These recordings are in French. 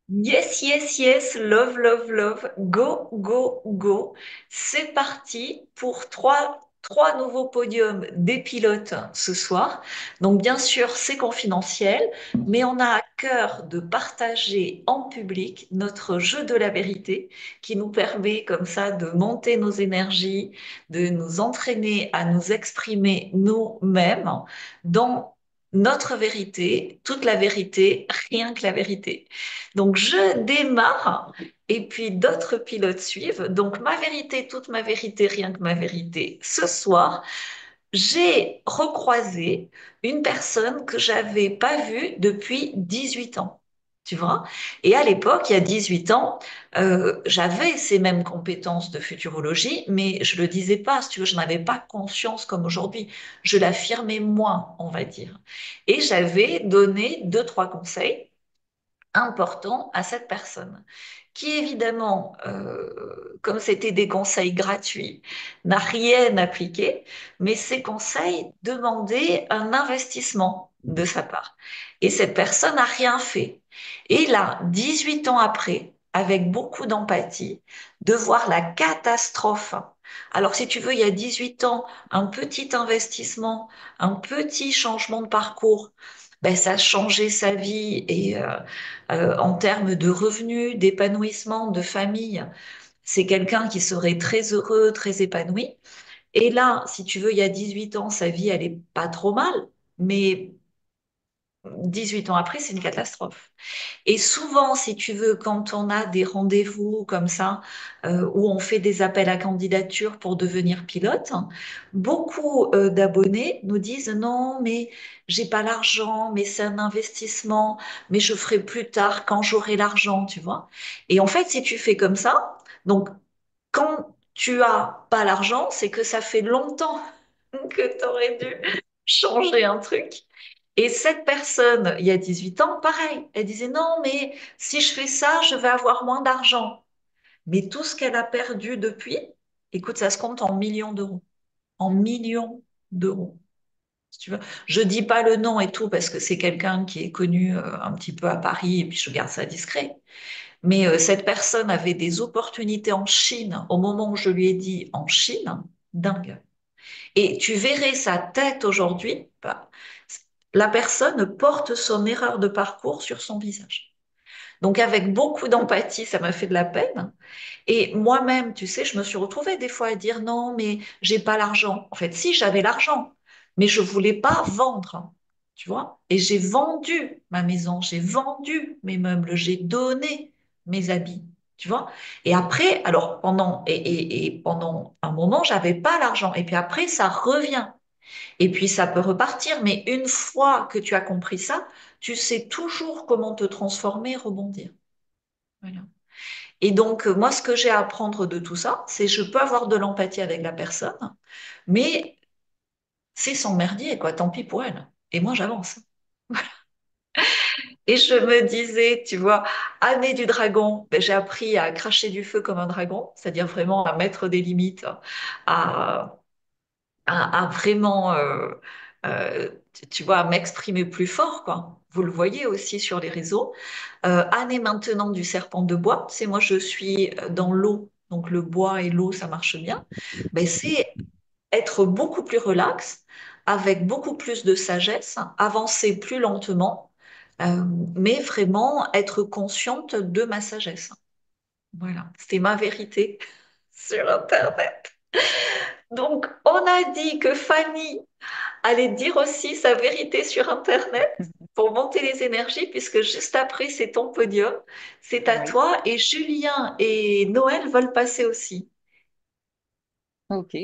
Yes, yes, yes, love, love, love, go, go, go. C'est parti pour trois nouveaux podiums des pilotes ce soir. Donc, bien sûr, c'est confidentiel, mais on a à cœur de partager en public notre jeu de la vérité qui nous permet comme ça de monter nos énergies, de nous entraîner à nous exprimer nous-mêmes dans notre vérité, toute la vérité, rien que la vérité. Donc, je démarre et puis d'autres pilotes suivent. Donc, ma vérité, toute ma vérité, rien que ma vérité. Ce soir, j'ai recroisé une personne que j'avais pas vue depuis 18 ans. Tu vois? Et à l'époque, il y a 18 ans, j'avais ces mêmes compétences de futurologie, mais je le disais pas, si tu veux, je n'avais pas conscience comme aujourd'hui. Je l'affirmais moins, on va dire. Et j'avais donné deux, trois conseils important à cette personne, qui évidemment, comme c'était des conseils gratuits, n'a rien appliqué, mais ces conseils demandaient un investissement de sa part. Et cette personne n'a rien fait. Et là, 18 ans après, avec beaucoup d'empathie, de voir la catastrophe. Alors, si tu veux, il y a 18 ans, un petit investissement, un petit changement de parcours, ben, ça a changé sa vie et en termes de revenus, d'épanouissement, de famille. C'est quelqu'un qui serait très heureux, très épanoui. Et là, si tu veux, il y a 18 ans, sa vie, elle est pas trop mal, mais 18 ans après, c'est une catastrophe. Et souvent, si tu veux, quand on a des rendez-vous comme ça, où on fait des appels à candidature pour devenir pilote, beaucoup d'abonnés nous disent non, mais j'ai pas l'argent, mais c'est un investissement, mais je ferai plus tard quand j'aurai l'argent, tu vois. Et en fait, si tu fais comme ça, donc quand tu as pas l'argent, c'est que ça fait longtemps que tu aurais dû changer un truc. Et cette personne, il y a 18 ans, pareil, elle disait non, mais si je fais ça, je vais avoir moins d'argent. Mais tout ce qu'elle a perdu depuis, écoute, ça se compte en millions d'euros. En millions d'euros. Si tu veux. Je dis pas le nom et tout parce que c'est quelqu'un qui est connu un petit peu à Paris et puis je garde ça discret. Mais cette personne avait des opportunités en Chine au moment où je lui ai dit en Chine, dingue. Et tu verrais sa tête aujourd'hui, bah, la personne porte son erreur de parcours sur son visage. Donc avec beaucoup d'empathie, ça m'a fait de la peine. Et moi-même, tu sais, je me suis retrouvée des fois à dire non, mais j'ai pas l'argent. En fait, si, j'avais l'argent, mais je voulais pas vendre, tu vois. Et j'ai vendu ma maison, j'ai vendu mes meubles, j'ai donné mes habits, tu vois. Et après, alors et pendant un moment, j'avais pas l'argent. Et puis après, ça revient. Et puis ça peut repartir. Mais une fois que tu as compris ça, tu sais toujours comment te transformer et rebondir. Voilà. Et donc, moi, ce que j'ai à apprendre de tout ça, c'est je peux avoir de l'empathie avec la personne, mais c'est son merdier, quoi. Tant pis pour elle. Et moi, j'avance. Et je me disais, tu vois, année du dragon, ben, j'ai appris à cracher du feu comme un dragon, c'est-à-dire vraiment à mettre des limites, à, à vraiment, tu vois, à m'exprimer plus fort, quoi. Vous le voyez aussi sur les réseaux. Année maintenant du serpent de bois, c'est moi je suis dans l'eau, donc le bois et l'eau, ça marche bien. Ben, c'est être beaucoup plus relax, avec beaucoup plus de sagesse, avancer plus lentement, mais vraiment être consciente de ma sagesse. Voilà, c'était ma vérité sur Internet. Donc, on a dit que Fanny allait dire aussi sa vérité sur Internet pour monter les énergies, puisque juste après, c'est ton podium, c'est à Oui, toi, et Julien et Noël veulent passer aussi. ok.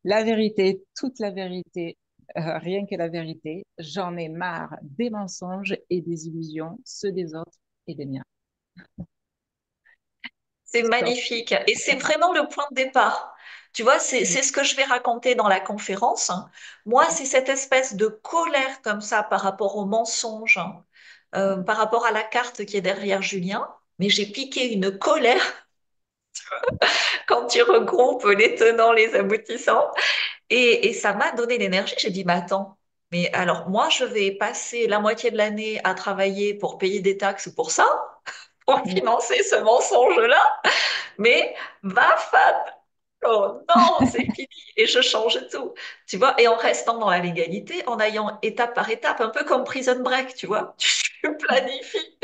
La vérité, toute la vérité, rien que la vérité. J'en ai marre des mensonges et des illusions, ceux des autres et des miens. C'est Stop. magnifique. Et c'est vraiment le point de départ. Tu vois, c'est ce que je vais raconter dans la conférence. Moi, c'est cette espèce de colère comme ça par rapport aux mensonges, par rapport à la carte qui est derrière Julien. Mais j'ai piqué une colère quand tu regroupes les tenants, les aboutissants. Et ça m'a donné l'énergie. J'ai dit, mais attends, mais alors moi, je vais passer la moitié de l'année à travailler pour payer des taxes pour ça. pour Ouais. financer ce mensonge-là. Mais ma femme, oh non, c'est fini. Et je change tout. Tu vois, et en restant dans la légalité, en ayant étape par étape, un peu comme Prison Break, tu vois. Tu planifies,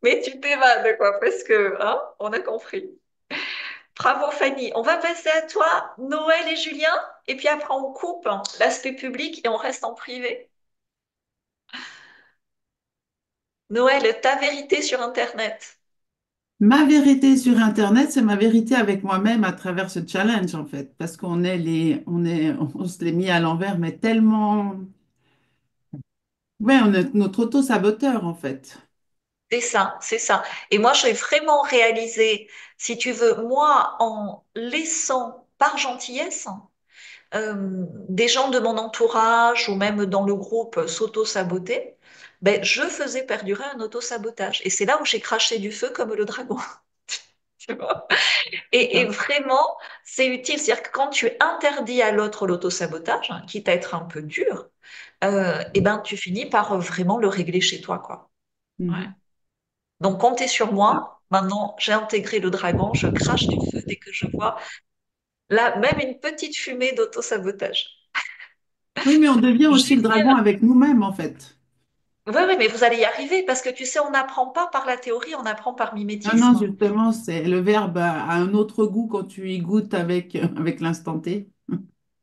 mais tu t'évades, quoi, parce que, hein, on a compris. Bravo Fanny. On va passer à toi, Noël et Julien, et puis après on coupe hein, l'aspect public et on reste en privé. Noël, ta vérité sur Internet. Ma vérité sur Internet, c'est ma vérité avec moi-même à travers ce challenge, en fait, parce on se l'est mis à l'envers, mais tellement, ouais, on est notre auto-saboteur, en fait. C'est ça, c'est ça. Et moi, j'ai vraiment réalisé, si tu veux, moi, en laissant par gentillesse des gens de mon entourage ou même dans le groupe s'auto-saboter, ben, je faisais perdurer un auto-sabotage. Et c'est là où j'ai craché du feu comme le dragon. Tu vois. Et Ah. vraiment, c'est utile. C'est-à-dire que quand tu interdis à l'autre l'auto-sabotage, hein, quitte à être un peu dur, eh ben, tu finis par vraiment le régler chez toi, quoi. Ouais. Mhm. Donc, comptez sur moi. Maintenant, j'ai intégré le dragon, je crache du feu dès que je vois là, même une petite fumée d'auto-sabotage. Oui, mais on devient aussi le dragon Julien, avec nous-mêmes, en fait. oui, oui, mais vous allez y arriver parce que tu sais, on n'apprend pas par la théorie, on apprend par Non, non, mimétisme. justement, c'est le verbe a un autre goût quand tu y goûtes avec l'instant T.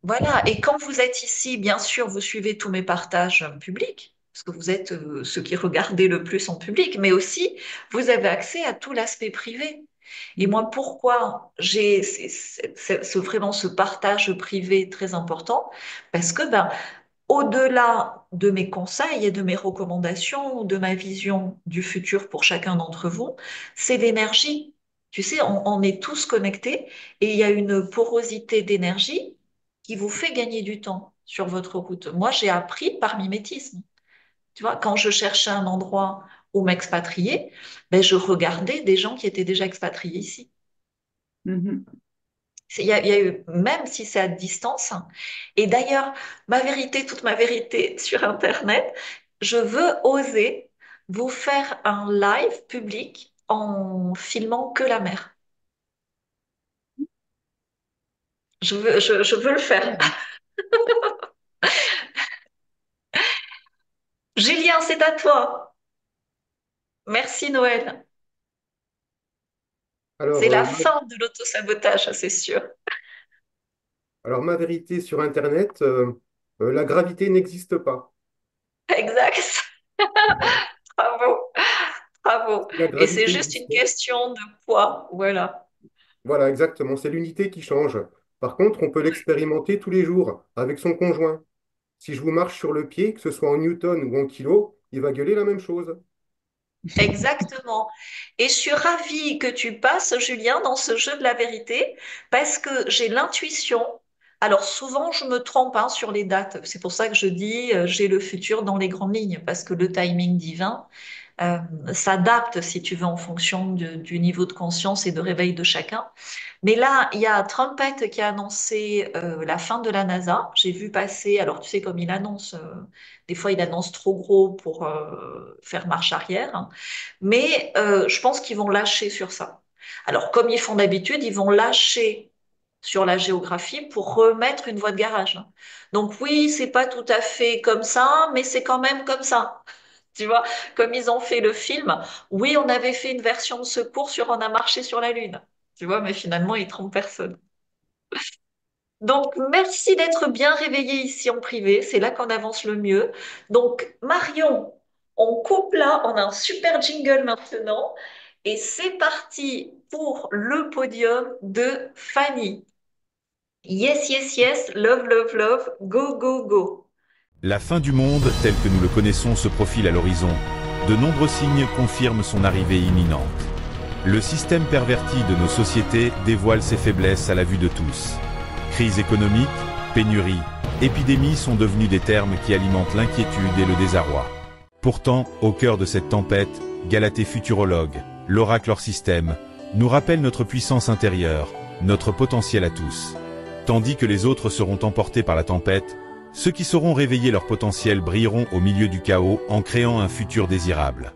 Voilà, et quand vous êtes ici, bien sûr, vous suivez tous mes partages publics, parce que vous êtes ceux qui regardez le plus en public, mais aussi, vous avez accès à tout l'aspect privé. Et moi, Mhm. pourquoi j'ai vraiment ce partage privé très important? Parce que ben, au-delà de mes conseils et de mes recommandations, de ma vision du futur pour chacun d'entre vous, c'est l'énergie. Tu sais, on est tous connectés et il y a une porosité d'énergie qui vous fait gagner du temps sur votre route. Moi, j'ai appris par mimétisme. Tu vois, quand je cherchais un endroit où m'expatrier, ben, je regardais des gens qui étaient déjà expatriés ici. Mhm. Il y a eu, même si c'est à distance, hein. Et d'ailleurs, ma vérité, toute ma vérité sur Internet, je veux oser vous faire un live public en filmant que la mer. Je veux le faire. Ouais. Julien, c'est à toi. Merci Noël. C'est Alors, la fin de l'autosabotage, c'est sûr. alors ma vérité sur Internet, la gravité n'existe pas. Exact. Bravo, bravo. Si la Et c'est gravité juste une existait, question de poids. Voilà. voilà, exactement, c'est l'unité qui change. Par contre, on peut l'expérimenter tous les jours avec son conjoint. Si je vous marche sur le pied, que ce soit en newton ou en kilo, il va gueuler la même chose. Exactement. Et je suis ravie que tu passes, Julien, dans ce jeu de la vérité, parce que j'ai l'intuition. Alors souvent, je me trompe hein, sur les dates. C'est pour ça que je dis j'ai le futur dans les grandes lignes, parce que le timing divin euh, s'adapte, si tu veux, en fonction du niveau de conscience et de réveil de chacun. Mais là, il y a Trumpet qui a annoncé la fin de la NASA. J'ai vu passer, alors tu sais, comme il annonce, des fois il annonce trop gros pour faire marche arrière, hein. Mais je pense qu'ils vont lâcher sur ça. Alors, comme ils font d'habitude, ils vont lâcher sur la géographie pour remettre une voie de garage, hein. Donc oui, c'est pas tout à fait comme ça, mais c'est quand même comme ça. Tu vois, comme ils ont fait le film, oui, on avait fait une version de secours sur On a marché sur la Lune. Tu vois, mais finalement, ils trompent personne. Donc, merci d'être bien réveillé ici en privé. C'est là qu'on avance le mieux. Donc, Marion, on coupe là. On a un super jingle maintenant. Et c'est parti pour le podium de Fanny. Yes, yes, yes. Love, love, love. Go, go, go. La fin du monde, tel que nous le connaissons, se profile à l'horizon. De nombreux signes confirment son arrivée imminente. Le système perverti de nos sociétés dévoile ses faiblesses à la vue de tous. Crise économique, pénurie, épidémie sont devenus des termes qui alimentent l'inquiétude et le désarroi. Pourtant, au cœur de cette tempête, Galatée futurologue, l'oracle hors système, nous rappelle notre puissance intérieure, notre potentiel à tous. Tandis que les autres seront emportés par la tempête, ceux qui sauront réveiller leur potentiel brilleront au milieu du chaos en créant un futur désirable.